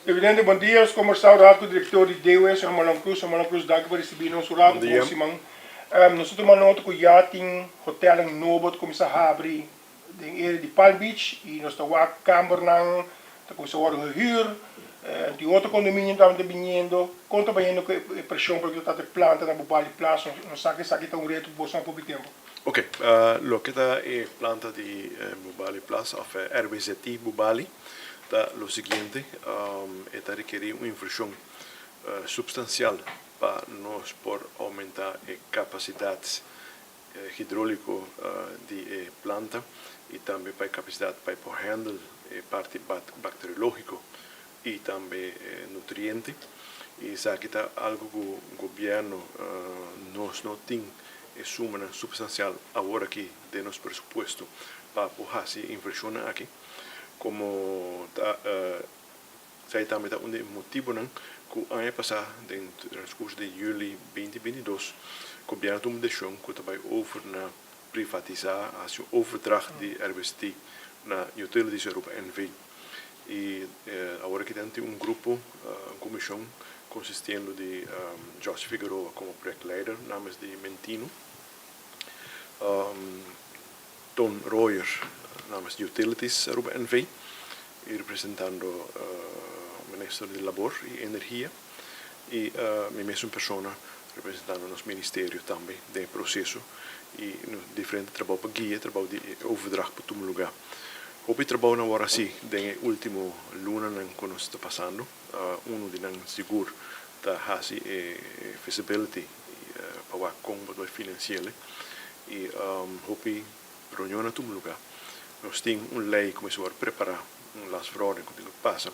Evidente, bom dia. Eu sou conversar com o diretor de DUS, o Marlon Cruz, daqui para receber nosso lado, com Simão. Nós estamos falando com o Yating Hotel em Novo, que começa a abrir de Palm Beach, e nós estamos a Camberland, que começa a rehuur. De outro condomínio estamos vindo, conta bem que a pressão porque está de planta na Bubali Plaza, não sabe que está reto por um pouco tempo. Ok, lo que está é planta de Bubali Plaza, ou RBZT Bubali, está lo seguinte, está requerir uma inversão substancial para nós por aumentar a capacidade hidráulica de planta e também para a capacidade para handle a parte bacteriológica e também nutriente. E isso aqui está algo que o governo nós não tem suma substancial agora aqui de nosso pressuposto para fazer inversão aqui. Como sai também um motivo que o ano passado, no transcurso de julho 2022, o governo tomou decisão que vai privatizar a overdracht de RBST na Utilities Europa NV. E agora que tem um grupo, uma comissão consistendo de Jorge Figueroa como projectleider, namens de Mentino, Tom Royer namens de Utilities Europa NV, e representando o Ministro de Labor e Energia, e minha mesma pessoa representando nosso Ministério também do processo, e no diferente trabalho para guia, trabalho de overdracht para todo lugar. O trabalho na hora sim, no último luna que nós está passando, de nós seguro da hasi feasibility para com o financeiro e hopi reunião na todo lugar. Nós temos lei que começou a preparar las fraude que passa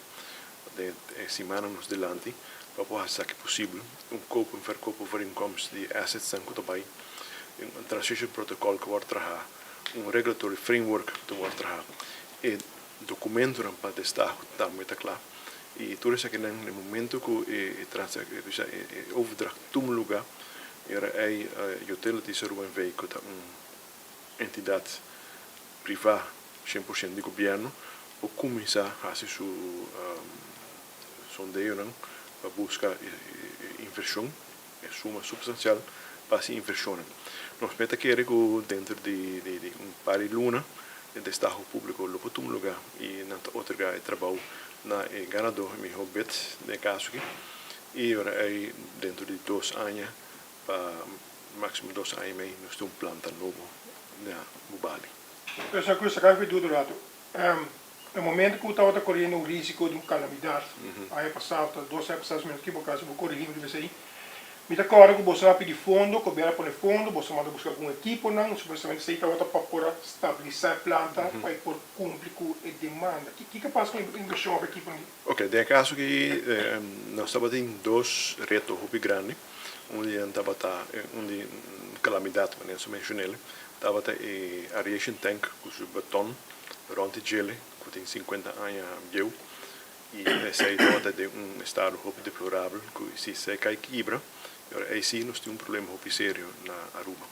de semana nos delante para fazer que possível copo e verkoop voor inkomsten de assets que também transition protocol que vai trabalhar regulatory framework que vai trabalhar e documento para testar também está claro e tudo isso aqui no momento que o overdracht todo lugar era a utilities urban vehicle entidade privada 100% de governo para começar a fazer seu sondeio para buscar inversão, suma substancial para essa inversão. Nós meta querer que dentro de par de luna, de Estado público, lo para um lugar e na outra lugar trabalho na ganador, me roubet de caso aqui e agora aí dentro de 2 anos para máximo 2 anos e meio nós temos planta novo na Bubali. Essa coisa que eu vi do lado. No momento que eu estava correndo um risco de uma calamidade, aí passava 2 anos que por causa do corrigir de aí, me dá claro que você vai pedir fundo, que vai pôr fundo, você manda buscar algum equipo, não, supostamente você estava para poder estabilizar a planta, para por cumprir com a demanda. O que passa com a inversão da equipe? Ok, tem caso que nós estamos em 2 retos muito grandes, onde estava onde calamidade, mas eu mencionei, estava a aeration tank com o beton, ronde gelo, que tem 50 anos viu, e esse aí estava de estado muito deplorável, que se seca e quebra. Aí sim nós temos problema muito sério na Aruba.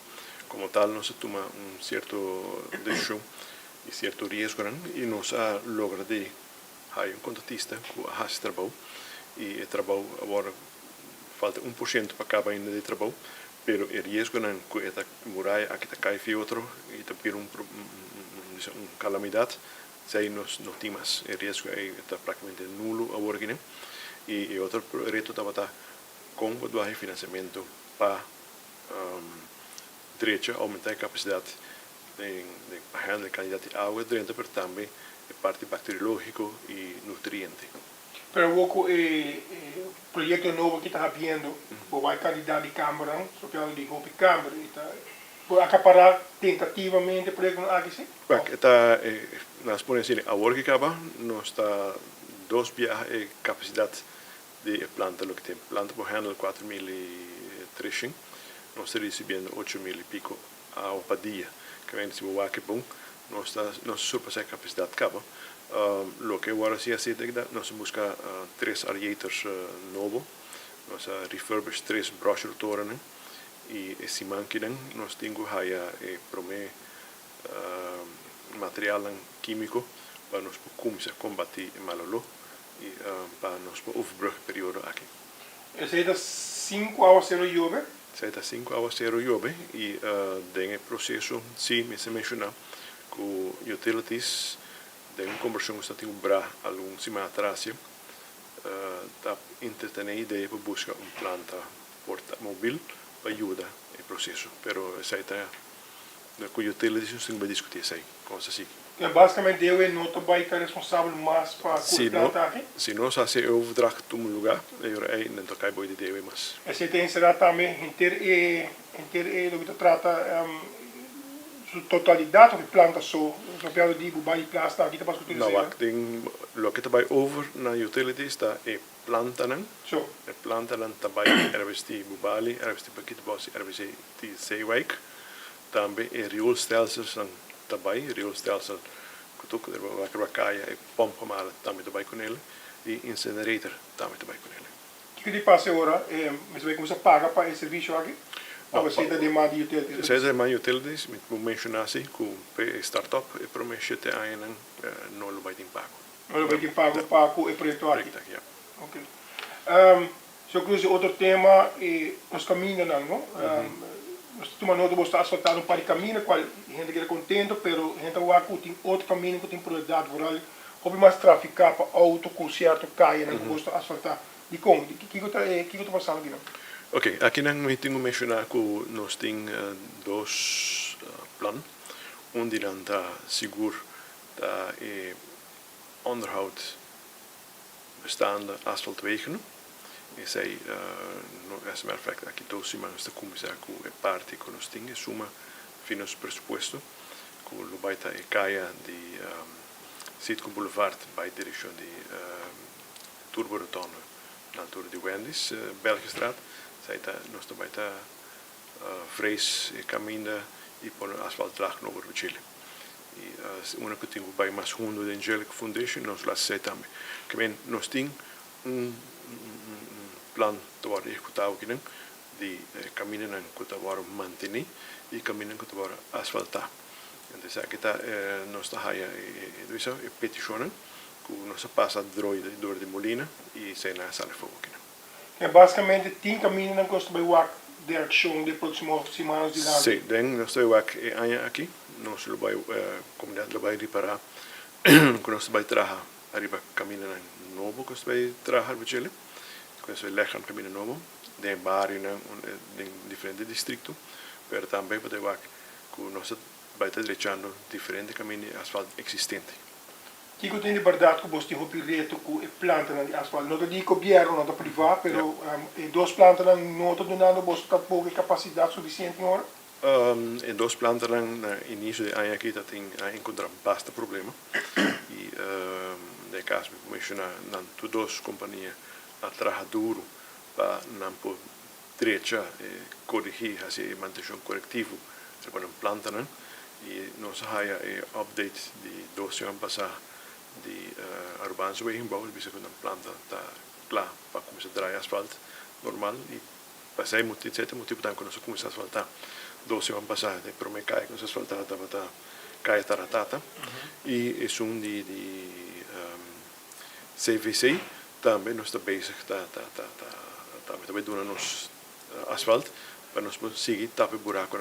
Como tal, nós tomamos certo decisão e certo risco e nós logramos ter contratista que faz trabalho e o trabalho agora falta 1% para acabar ainda de trabalho, mas o risco que esta muralha aqui está caindo outro e está por uma calamidade, aí nós não temos o risco está praticamente nulo agora aqui, e outro reto estava com o financiamento para aumentar a capacidade de handle a qualidade de água dentro, mas também a parte bacteriológica e nutriente. Pero o projeto novo que está havendo, a qualidade de câmara, só que eu digo que câmara, por acaparar tentativamente o projeto aqui sim? Está, nós podemos dizer, agora que acaba, nós está 2 viagens capacidade de planta, lo que tem planta por handle 4.300, nós estamos recebendo 8.000 e pico ao dia, que vem de que bom, nós surpassamos a capacidade de cabo. Lo que agora se aceita é que nós buscamos 3 aerators novos, nós refurbished 3 brush rotores, e esse manque nós temos material químico para nós começar a combater o malolo e para nós overbrugperiode aqui. Essa é das 5 horas zero chove? Sai da 5 horas zero jove e tem processo, sim, me se menciona, com utilities, tem conversão que está tendo bra algum cima atrás, tá entretener a ideia para buscar planta portátil para ajudar o processo, pero sai tá com utilities não se vai discutir sai, coisa assim. Basicamente eu e não também é responsável mais para a planta aqui? Se nós fazemos overdracht to um lugar, eu aí não tocar boi de ideia mais. Esse tem será também inteiro do que trata sua totalidade de planta só pelo de bubai plasta aqui para escutar Não, tem lo que vai over na utilities tá é planta não. So, E planta não também ervesti bubali, ervesti paquete bossi, ervesti de zeewijk. Também é rioolstelsels não também rioolstelsel que tu que vai caia e pompa mal também também com ele e incinerator também com ele. o que te passa agora? Mas vai começar a pagar para esse serviço aqui? Ou você ainda demanda de utilities? Se é mais utilities, me mencionar assim, com startup e promete te ainda não lo vai ter pago. Não vai te pagar para o projeto aqui? Correcto, ja. Ok. So, inclusive, outro tema é os caminhos, não? Nós tomamos nota de asfaltar um par de caminhos, qual a gente quer contento, pero a gente vai tem outro caminho que tem prioridade rural, como mais traficar para auto com certo caia, não gosta asfaltar. De como? Que está passando aqui, não? Ok, aqui nós tenho mencionar que nós temos dois planos. Um de nós está seguro da onderhoud bestaande asfaltwegen. E sei, as a matter of fact, aqui dois semanas de começar com a parte que nós temos, suma finos pressuposto, com o baita e caia de Sitco Boulevard, by direção de Turbo-Rotonde, na altura de Wendys, Belgestraat. Sei nós também está frees e caminha e põe asfalto lá no Borgo Chile. E uma que tem bem mais fundo da Angelic Foundation, nós lá sei também. Que nós temos plan te vara executado aqui de caminho que te vara manter e caminho que te vara asfaltar. Então aqui está nós está aí a petição que nós passa dor de Molina e sem na sala fogo aqui. Basicamente, tem caminho que nós vai a direção de próximas semanas de lá. Sim, nós estamos aqui, nós vai comunidade vai reparar, que nós vai trabalhar arriba caminho novo que nós vai trabalhar para Chile. Nós vai levar caminho novo, de bairro em diferentes distritos, mas também para ver que nós vai estar deixando diferentes caminhos de asfalto existentes. Que tem de verdade que você tem um projeto com planta de asfalto, não de governo, não de privado, mas duas plantas não estão dando você pouca capacidade suficiente agora? Em duas plantas no início de ano aqui tem encontrar bastante problema e no caso me mencionar não duas companhias a trabalhar duro para não poder direita corrigir assim manutenção corretivo para uma planta e nós há update de 2 semanas passadas de Urbanos Wegenbouw, bisa que uma planta está lá para começar a trabalhar asfalto normal e passei muito certo motivo também que nós começamos a asfaltar 2 semanas passadas de promete cair que nós asfaltava estava cair taratata e é de CVC também nós está basic também dando nos asfalto para nós seguir tapar buraco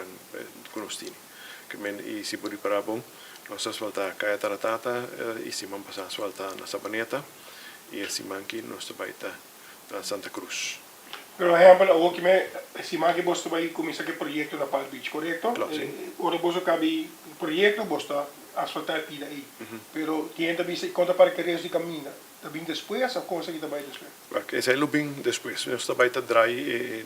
com nós tini que men e se por para bom nós asfaltar caia taratata e se man passar asfaltar na Sabaneta e esse manque nós também está na Santa Cruz. Por exemplo, o que se manque você vai começar que projeto na Palm Beach, correto? Claro, sim. Ora você cabe projeto você asfaltar pila aí, pero tem também se conta para que resto de caminho. Também depois ou coisa que também depois? Esse é o bem depois. Nós também está drai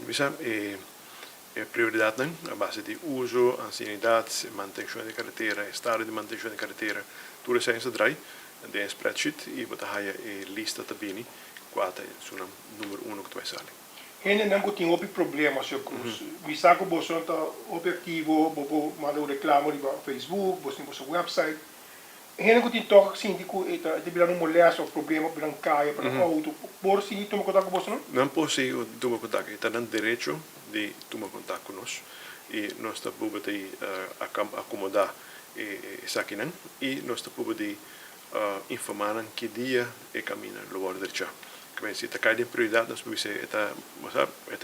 prioridade a base de uso, ancianidade, manutenção de carretera, estado de manutenção de carretera, tudo isso é drai, de spreadsheet e botar aí a lista também, quatro é o número 1 que vai sair. Ainda não tem outro problema, seu Cruz. Me saco você está objetivo, você manda um reclamo no Facebook, você tem o seu website. Ainda tem toque síndico, de virar molesta o problema, virar caia, para auto. Por se tomar contato com você não? Não posso tomar contato, está no direito de tomar contato conosco e nós estamos acomodar isso aqui e nós estamos informaran que dia e caminha lo border cha. Que bem, se está cai de prioridade, nós podemos dizer, eta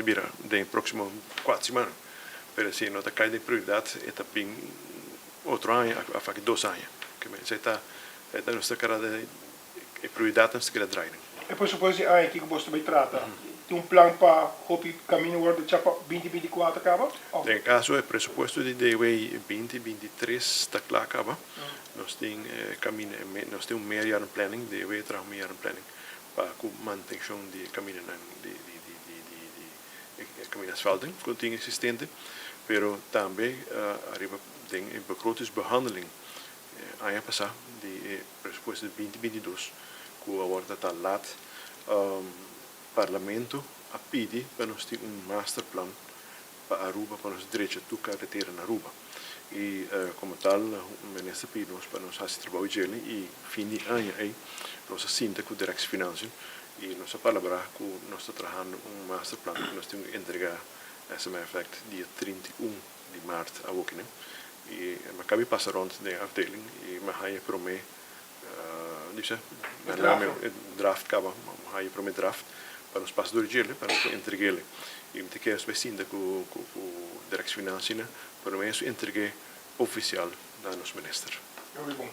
vira de próximo 4 semanas. Pero se não está cai de prioridade, eta bem outro ano, a fazer 2 anos. Que bem, se está nossa cara de prioridade, nós queremos draaien. E poi supposi que você vai tratar. Tem plano para o caminho world de chapa 2024 acaba? Em caso é presupuesto de DW 2023 está claro acaba. Nós tem caminho, nós tem meia planning, DW traz meia planning para a manutenção de caminho de caminho asfalto, continua existente, pero também arriba tem begrotingsbehandeling ano passado de presupuesto de 2022 que agora está laat parlamento a pedir para nós ter masterplan para Aruba, para nós direito a carretera na Aruba. E como tal, o ministro pediu nós para nós fazer trabalho de ele e fim de ano aí nós assinta com o Direção Financeira e nós palavra que nós estamos trabalhando masterplan que nós temos que entregar essa effect dia 31 de março a Wokine. E me acabei de passar rond de afdeling e me hai promê draft acaba, me hai promê draft para os passadores de ele, para nós entregar ele. E me quero específica com a Direção Financeira para nós entregar oficial da nosso ministro. Muito bom.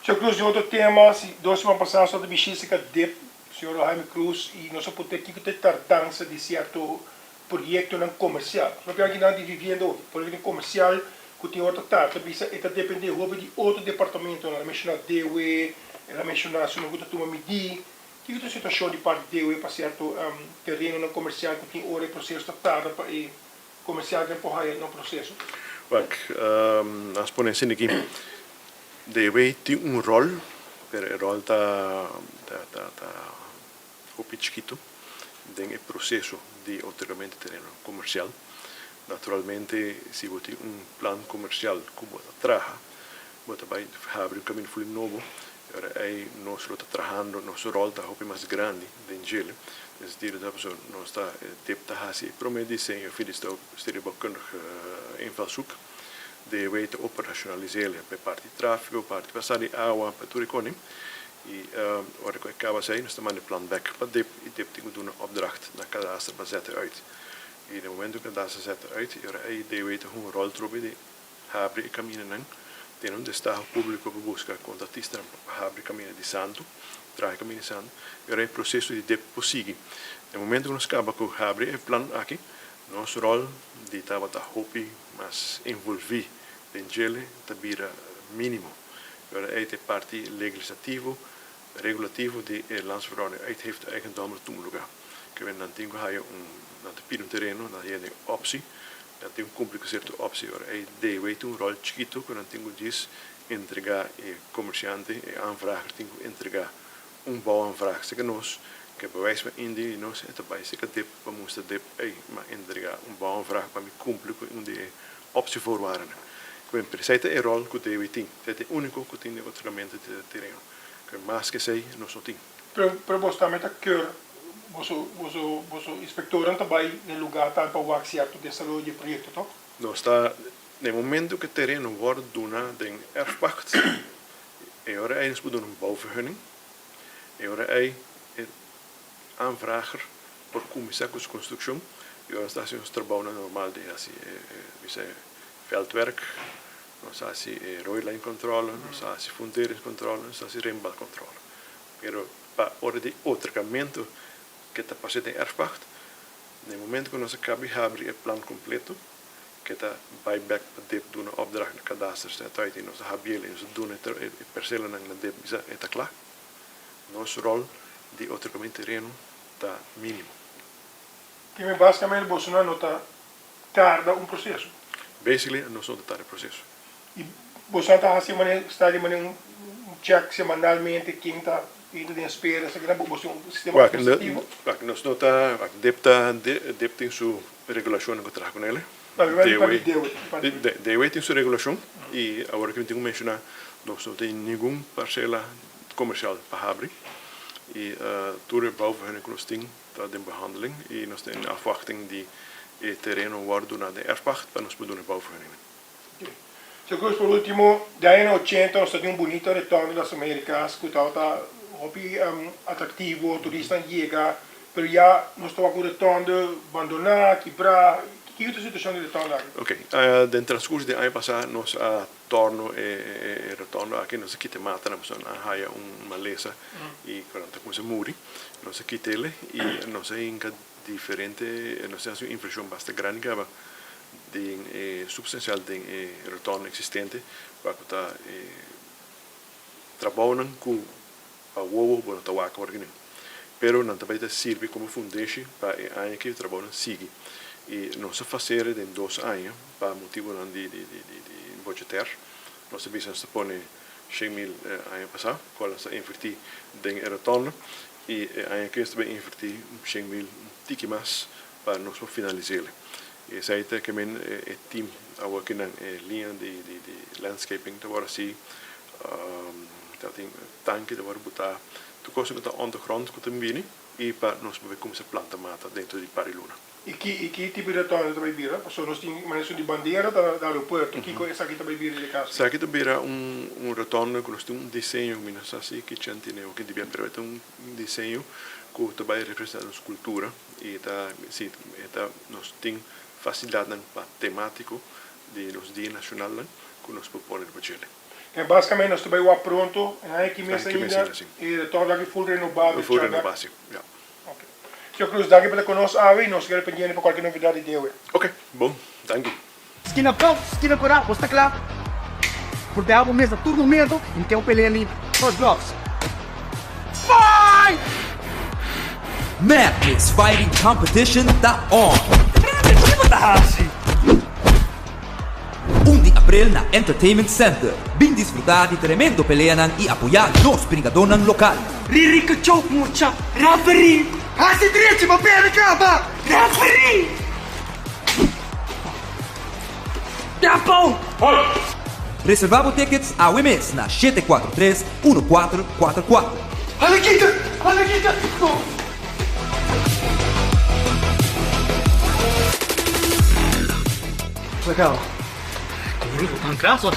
Senhor Cruz, de outro tema, se 2 semanas passadas, só de bichica DEP, senhor Jaime Cruz, e nós podemos ter que ter tardança de certo projeto comercial. Nós temos aqui de vivendo projeto comercial, que tem outra tarde, isso depende de outro departamento, ela menciona DW, ela menciona se não gosta de uma medida, que é a situação de parte de DW para certo terreno comercial que tem hora processo da tarde para comercial que empurrar no processo. Nós podemos dizer que DW tem rol, pero o rol está chiquito no processo de otorgamento de terreno comercial. Naturalmente, se você tem plano comercial que você trabalha, você vai abrir caminho fully novo. Agora aí nós estamos trabalhando, nosso rol está mais grande dentro dele. Dus die dat zo nog sta tip te hasi promedi sem eu fiz sto stereokundige invalshoek de weten operationaliseren bij parte tráfego, parte passare água, para tudo economie. E wat ik acaba zei, dus de man de plan back, maar dip ting doen een opdracht naar kadaster maar zetten uit. En in het moment dat kadaster zetten uit, de weten hoe een rol trobi de habri cammina nang. Tem onde está o público para buscar contratista abre caminho de santo, traz caminho de santo, e o processo de deposigi. No momento que nós acaba com abre o plano aqui, nosso rol de estava a hopi, mas envolver dentro da vira mínimo. Agora é a parte legislativo, regulativo de landsverordening uit heeft eigendom toelugar. Que vem não tem um terreno, não tem opção. Tem complicado opção. É de um rol chiquito que não tem diz entregar e comerciante e aanvrager tem que entregar bom aanvraag. Se que nós que bewijs van Indië nós é também se que dep para mostrar dep mas entregar bom aanvraag para me cumprir com de opção voorwaarden. Que em preceito é rol que deve tem. É o único que tem de otorgamento de terreno. Que mais que sei nós não tem. Para você também tá que você inspector também no lugar tá para o certo desenvolvimento de projeto, tá? Nós está no momento que o terreno wordt donado em erfpacht, e ora nós podemos een bouwvergunning, e ora aanvrager por comissão de construção, e ora está ons trabalho normal de veldwerk, nós roodlijncontrole, nós funderingscontrole, nós rembouwcontrole. Pero para hora de otorgamento que está passando em erfpacht, no momento que nós acabamos de abrir o plano completo, que está buyback para dep doen een opdracht naar kadasters en tijd in onze habiel en ze doen het percelen naar dep is het klaar. Nosso rol de otorgamento terreno está mínimo. Que me basicamente Bolsonaro não está tarda processo. Basically, nós não está o processo. E Bolsonaro está de maneira check semanalmente quem está indo de espera, se grava um sistema administrativo. Nós não está dep tem sua regulação que trabalha com ele. DW tem sua regulação e agora que eu tenho que mencionar, nós não temos nenhuma parcela comercial para abrir e toda a bouwvergunning que nós temos está em behandeling e nós temos afwachting de terreno wordt donado de erfpacht para nós poder bouwvergunning. Sr. Cruz, por último, de aí en 80 nós temos bonito retorno das Américas, que está hobby atrativo, turistas chegam, pero já nós estamos com o retorno abandonar, quebrar. Que é a situação de retorno? Ok, nel transcorso di anni passati nos torno e ritorno anche nos chiede mata na persona haya una malesa e 40 come muri nos chiede e nos è inca differente nos è una impressione basta grande che di substanzial di ritorno esistente quando trabalham com a uovo buona tawaca organi pero non tabita serve come fondazione per anche che trabalham sigui e non si fa serie in 2 anni per motivo di budgetar non si bisogna pone 100.000 anni passati quando si invertì in retorno e anche si invertì 100.000 tiki mas per non si finalizzare e sai che men è team a working in linea di landscaping da ora si tanki da ora buttare tu cose che sta underground che tambini e per non sapere come si planta mata dentro di Pariluna. E que tipo de retorno também vira? Porque nós temos maneira de bandeira do aeroporto. Que coisa aqui também vira de casa? Sa aqui também era retorno que nós temos desenho, mas assim que tinha o que devia permitir desenho que também representa a cultura e nós temos facilidade para temático de nos dias nacional que nós propõe para ele. É basicamente nós também o pronto, aqui mesmo ainda e retorno aqui full renovado. Full renovado, já. Sr. Cruz, dank para conosco e nós queremos pedir para qualquer novidade de hoje. Ok, bom, thank you. Esquina pronto, esquina por lá, está claro. Por dar uma mesa todo momento, então peleia ali nos blocos. Fight! Madness Fighting Competition tá on. 1 de abril na Entertainment Center. Vem desfrutar de tremendo peleia e apoiar nos brigadonas local. Ririca choke mucha, referee! Hasi direito, uma perna acaba! Referee! Tempo! Reservava tickets a WMS na 743-1444. Alequita! Legal. Comigo, tão graças.